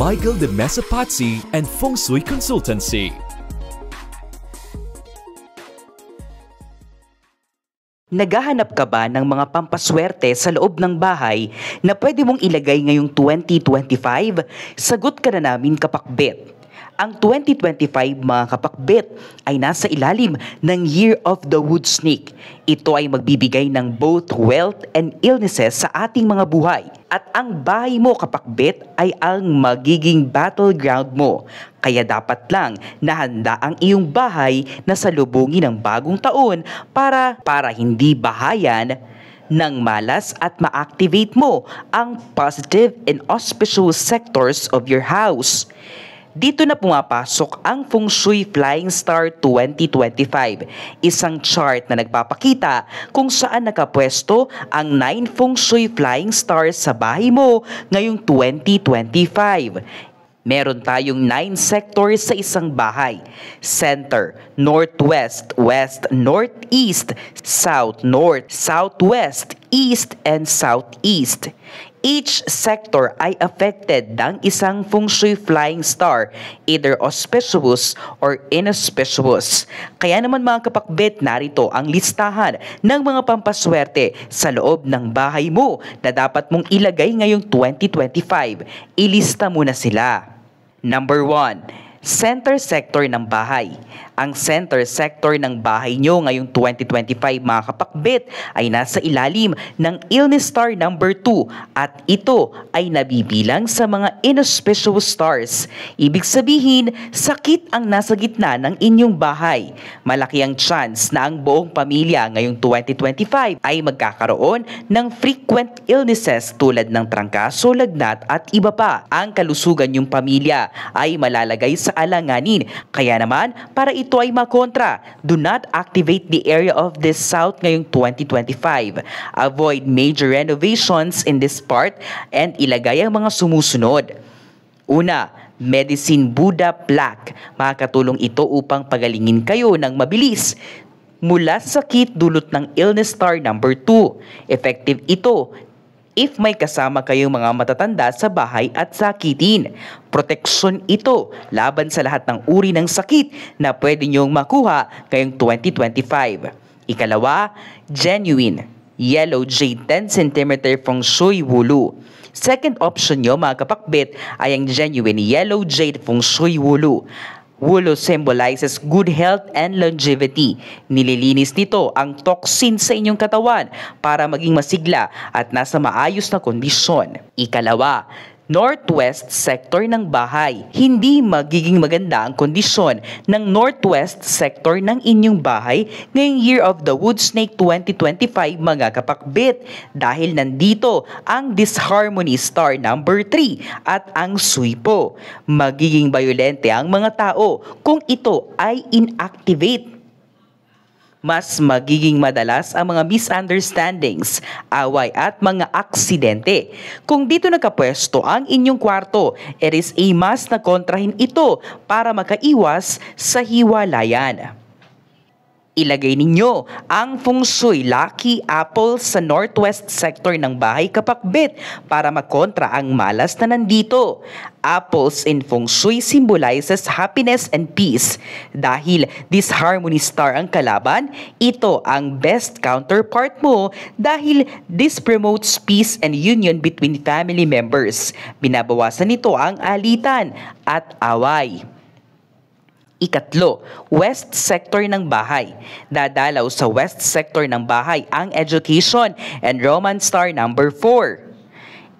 Michael de Mesapatsi and Feng Shui Consultancy. Naghahanap ka ba ng mga pampaswerte sa loob ng bahay na pwede mong ilagay ngayong 2025? Sagot ka na namin, kapakbet. Ang 2025, mga kapakbet, ay nasa ilalim ng Year of the Wood Snake. Ito ay magbibigay ng both wealth and illnesses sa ating mga buhay. At ang bahay mo, kapakbet, ay ang magiging battleground mo. Kaya dapat lang na handa ang iyong bahay na salubungin ng bagong taon para hindi bahayan ng malas at ma-activate mo ang positive and auspicious sectors of your house. Dito na pumapasok ang Feng Shui Flying Star 2025, isang chart na nagpapakita kung saan nakapwesto ang 9 Feng Shui Flying Stars sa bahay mo ngayong 2025. Meron tayong 9 sectors sa isang bahay: center, northwest, west, northeast, south, north, southwest, east, and southeast. Each sector ay affected ng isang Feng Shui Flying Star, either auspicious or inauspicious. Kaya naman, mga kapakbet, narito ang listahan ng mga pampaswerte sa loob ng bahay mo na dapat mong ilagay ngayong 2025. Ilista mo na sila. Number 1, center sector ng bahay. Ang center sector ng bahay nyo ngayong 2025, mga kapakbet, ay nasa ilalim ng illness star number 2 at ito ay nabibilang sa mga inauspicious stars. Ibig sabihin, sakit ang nasa gitna ng inyong bahay. Malaki ang chance na ang buong pamilya ngayong 2025 ay magkakaroon ng frequent illnesses tulad ng trangkaso, lagnat at iba pa. Ang kalusugan ng pamilya ay malalagay sa alanganin. Kaya naman, para ito ay makontra, do not activate the area of this south ngayong 2025. Avoid major renovations in this part and ilagay ang mga sumusunod. Una, Medicine Buddha Plaque. Makakatulong ito upang pagalingin kayo ng mabilis mula sa sakit dulot ng illness star number 2. Effective ito if may kasama kayong mga matatanda sa bahay at sakitin. Proteksyon ito laban sa lahat ng uri ng sakit na pwede niyong makuha ngayong 2025. Ikalawa, Genuine Yellow Jade 10 cm Feng Shui Wulu. Second option nyo, mga kapakbet, ay ang Genuine Yellow Jade Feng Shui Wulu. Wulu symbolizes good health and longevity. Nililinis nito ang toxin sa inyong katawan para maging masigla at nasa maayos na kondisyon. Ikalawa, northwest sector ng bahay. Hindi magiging maganda ang kondisyon ng northwest sector ng inyong bahay ngayong Year of the Wood Snake 2025, mga kapakbit, dahil nandito ang disharmony star number 3 at ang suipo. Magiging bayolente ang mga tao kung ito ay inactivate. Mas magiging madalas ang mga misunderstandings, away at mga aksidente. Kung dito nakapwesto ang inyong kwarto, it is a must na kontrahin ito para makaiwas sa hiwalayan. Ilagay ninyo ang Feng Shui Lucky Apple sa northwest sector ng bahay, kapakbet, para makontra ang malas na nandito. Apples in Feng Shui symbolizes happiness and peace. Dahil disharmony star ang kalaban, ito ang best counterpart mo dahil this promotes peace and union between family members. Binabawasan nito ang alitan at away. Ikatlo, west sector ng bahay. Dadalaw sa west sector ng bahay ang education and romance star number 4.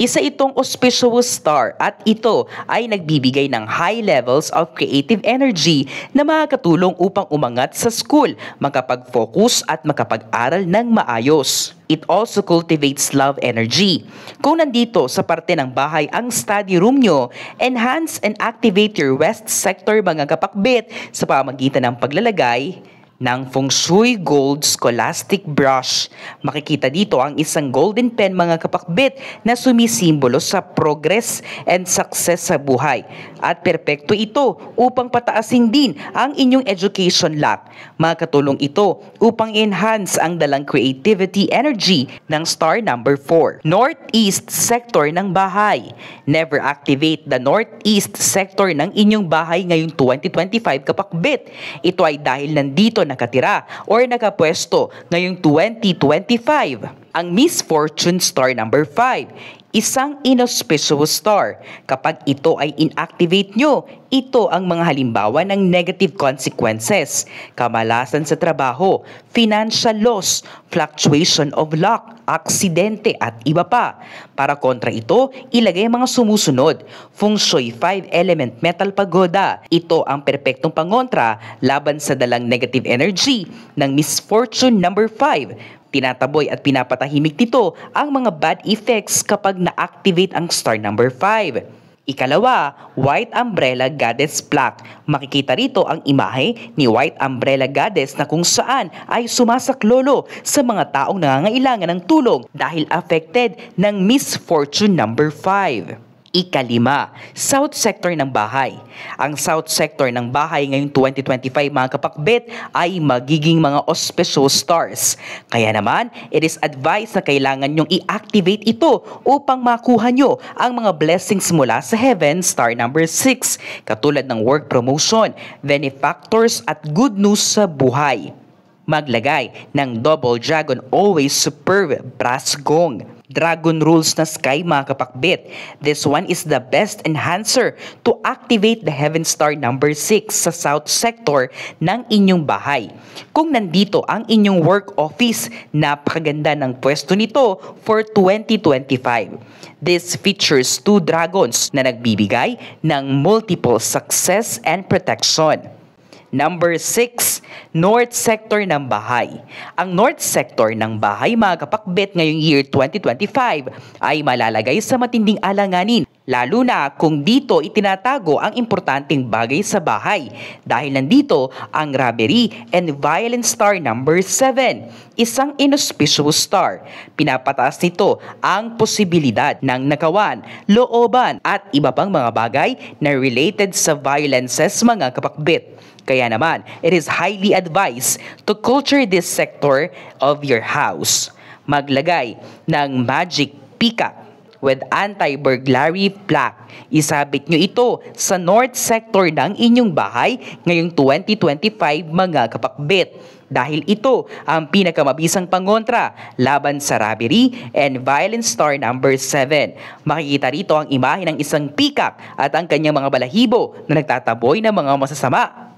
Isa itong auspicious star at ito ay nagbibigay ng high levels of creative energy na makakatulong upang umangat sa school, makapag-focus at makapag-aral ng maayos. It also cultivates love energy. Kung nandito sa parte ng bahay ang study room nyo, enhance and activate your west sector, mga kapakbit, sa pamamagitan ng paglalagay ng Feng Shui Gold Scholastic Brush. Makikita dito ang isang golden pen mga kapakbit na sumisimbolo sa progress and success sa buhay. At perpekto ito upang pataasin din ang inyong education luck. Makatulong ito upang enhance ang dalang creativity energy ng star number 4. Northeast sector ng bahay. Never activate the northeast sector ng inyong bahay ngayong 2025 kapakbit. Ito ay dahil nandito nakatira or nakapwesto ngayong 2025 ang misfortune star number 5. Isang inauspicious star. Kapag ito ay inactivate nyo, ito ang mga halimbawa ng negative consequences, kamalasan sa trabaho, financial loss, fluctuation of luck, aksidente at iba pa. Para kontra ito, ilagay ang mga sumusunod. Feng Shui 5 element metal pagoda. Ito ang perpektong pangontra laban sa dalang negative energy ng misfortune number 5. Tinataboy at pinapatahimik nito ang mga bad effects kapag na-activate ang star number 5. Ikalawa, White Umbrella Goddess Plaque. Makikita rito ang imahe ni White Umbrella Goddess na kung saan ay sumasaklolo sa mga taong nangangailangan ng tulong dahil affected ng misfortune number 5. Ikalima, South Sector ng bahay. Ang South Sector ng bahay ngayong 2025 mga kapakbit ay magiging mga auspicious stars. Kaya naman, it is advised na kailangan nyong i-activate ito upang makuha nyo ang mga blessings mula sa heaven, star number 6, katulad ng work promotion, benefactors at good news sa buhay. Maglagay ng double dragon always superb brass gong. Dragon rules na sky mga kapakbit. This one is the best enhancer to activate the heaven star number 6 sa south sector ng inyong bahay. Kung nandito ang inyong work office, napakaganda ng pwesto nito for 2025. This features 2 dragons na nagbibigay ng multiple success and protection. Number 6, North Sector ng bahay. Ang North Sector ng bahay mga kapakbit ngayong year 2025 ay malalagay sa matinding alanganin, lalo na kung dito itinatago ang importanteng bagay sa bahay dahil nandito ang robbery and violence star number 7, isang inauspicious star. Pinapataas nito ang posibilidad ng nakawan, looban at iba pang mga bagay na related sa violences mga kapakbit. Kaya naman, it is highly advised to culture this sector of your house. Maglagay ng magic peacock with anti-burglary plaque. Isabit nyo ito sa north sector ng inyong bahay ngayong 2025 mga kapakbit. Dahil ito ang pinakamabisang pangontra laban sa robbery and violence star number 7. Makikita rito ang imahe ng isang peacock at ang kanyang mga balahibo na nagtataboy ng mga masasama,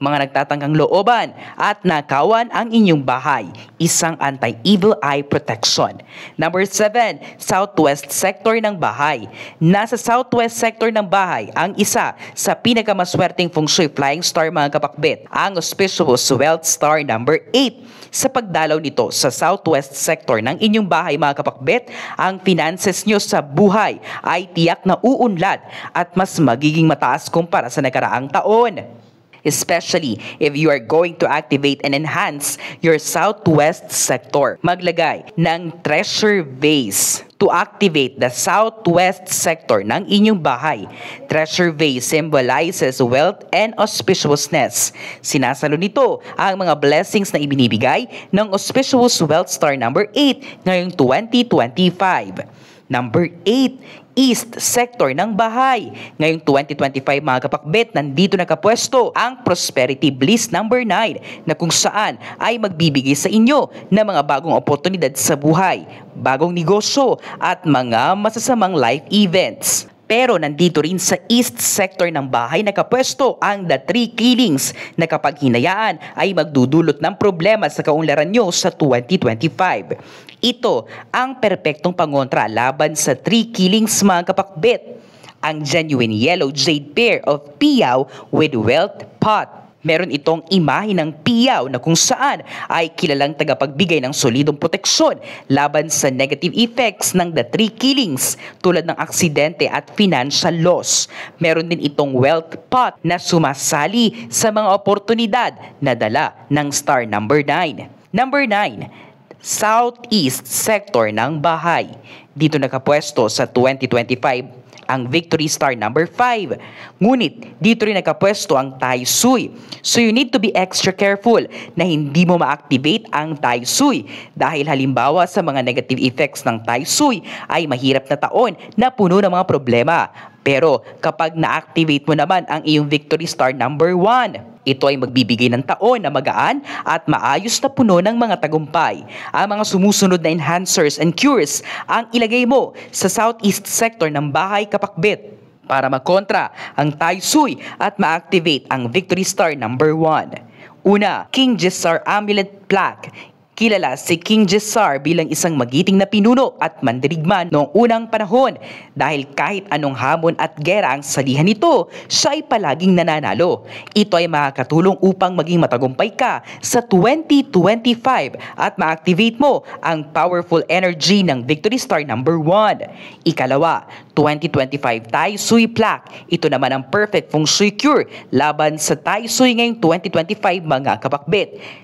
mga nagtatangkang looban at nakawan ang inyong bahay. Isang anti-evil eye protection. Number 7, Southwest Sector ng bahay. Nasa Southwest Sector ng bahay ang isa sa pinakamaswerteng feng shui flying star mga kapakbit, ang auspicious wealth star number 8. Sa pagdalaw nito sa Southwest Sector ng inyong bahay mga kapakbit, ang finances nyo sa buhay ay tiyak na uunlad at mas magiging mataas kumpara sa nakaraang taon. Especially if you are going to activate and enhance your southwest sector. Maglagay ng treasure vase to activate the southwest sector ng inyong bahay. Treasure vase symbolizes wealth and auspiciousness. Sinasalo nito ang mga blessings na ibinibigay ng auspicious wealth star number 8 ngayong 2025. Number 8, East Sector ng bahay. Ngayong 2025 mga kapakbit, nandito nakapwesto ang Prosperity Bliss number 9 na kung saan ay magbibigay sa inyo ng mga bagong oportunidad sa buhay, bagong negosyo at mga masasamang life events. Pero nandito rin sa East Sector ng bahay nakapwesto ang The Three Killings na kapag hinayaan ay magdudulot ng problema sa kaunlaran nyo sa 2025. Ito ang perpektong pangontra laban sa Three Killings mga kapakbit. Ang genuine yellow jade pair of Piyaw with wealth pot. Meron itong imahe ng piyaw na kung saan ay kilalang tagapagbigay ng solidong proteksyon laban sa negative effects ng the three killings tulad ng aksidente at financial loss. Meron din itong wealth pot na sumasali sa mga oportunidad na dala ng star number 9. Number 9, southeast sector ng bahay. Dito nakapwesto sa 2025 ang Victory Star number 5. Ngunit dito rin nakapwesto ang Tai Sui. So you need to be extra careful na hindi mo ma-activate ang Tai Sui dahil halimbawa sa mga negative effects ng Tai Sui ay mahirap na taon na puno ng mga problema. Pero kapag na-activate mo naman ang iyong Victory Star number 1, ito ay magbibigay ng taon na magaan at maayos na puno ng mga tagumpay. Ang mga sumusunod na enhancers and cures ang ilagay mo sa southeast sector ng bahay kapakbit para makontra ang Tai Sui at ma-activate ang Victory Star number 1. Una, King Jessar Amulet Plaque. Kilala si King Jessar bilang isang magiting na pinuno at mandirigma noong unang panahon dahil kahit anong hamon at gera ang salihan nito, siya ay palaging nananalo. Ito ay makakatulong upang maging matagumpay ka sa 2025 at ma-activate mo ang powerful energy ng Victory Star number 1. Ikalawa, 2025 Tai Sui Plaque. Ito naman ang perfect feng shui cure laban sa Tai Sui ngayong 2025 mga kapakbit.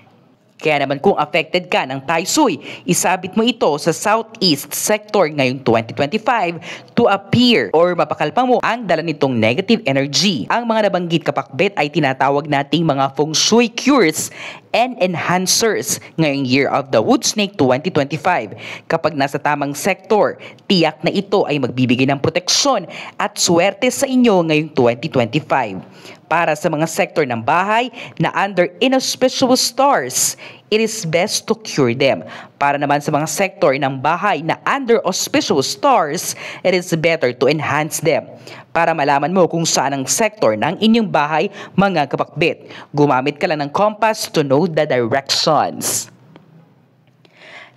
Kaya naman kung affected ka ng Tai Sui, isabit mo ito sa southeast sector ngayong 2025 to appear or mapakalpang mo ang dala nitong negative energy. Ang mga nabanggit kapakbet ay tinatawag nating mga feng shui cures and enhancers ngayong Year of the Wood Snake 2025. Kapag nasa tamang sektor, tiyak na ito ay magbibigay ng proteksyon at swerte sa inyo ngayong 2025. Para sa mga sektor ng bahay na under inauspicious stars, it is best to cure them. Para naman sa mga sektor ng bahay na under auspicious stars, it is better to enhance them. Para malaman mo kung saan ang sektor ng inyong bahay, mga kapakbit, gumamit ka lang ng compass to know the directions.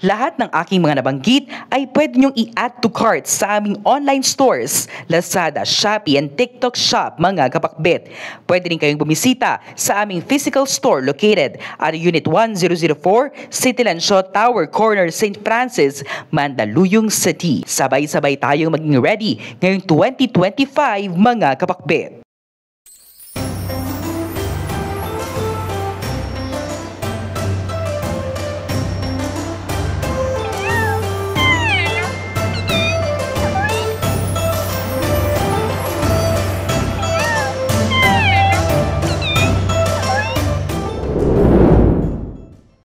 Lahat ng aking mga nabanggit ay pwede nyong i-add to cart sa aming online stores, Lazada, Shopee, and TikTok Shop mga kapakbit. Pwede rin kayong bumisita sa aming physical store located at Unit 1004, Cityland Shaw Tower, Corner, St. Francis, Mandaluyong City. Sabay-sabay tayong maging ready ngayong 2025 mga kapakbit.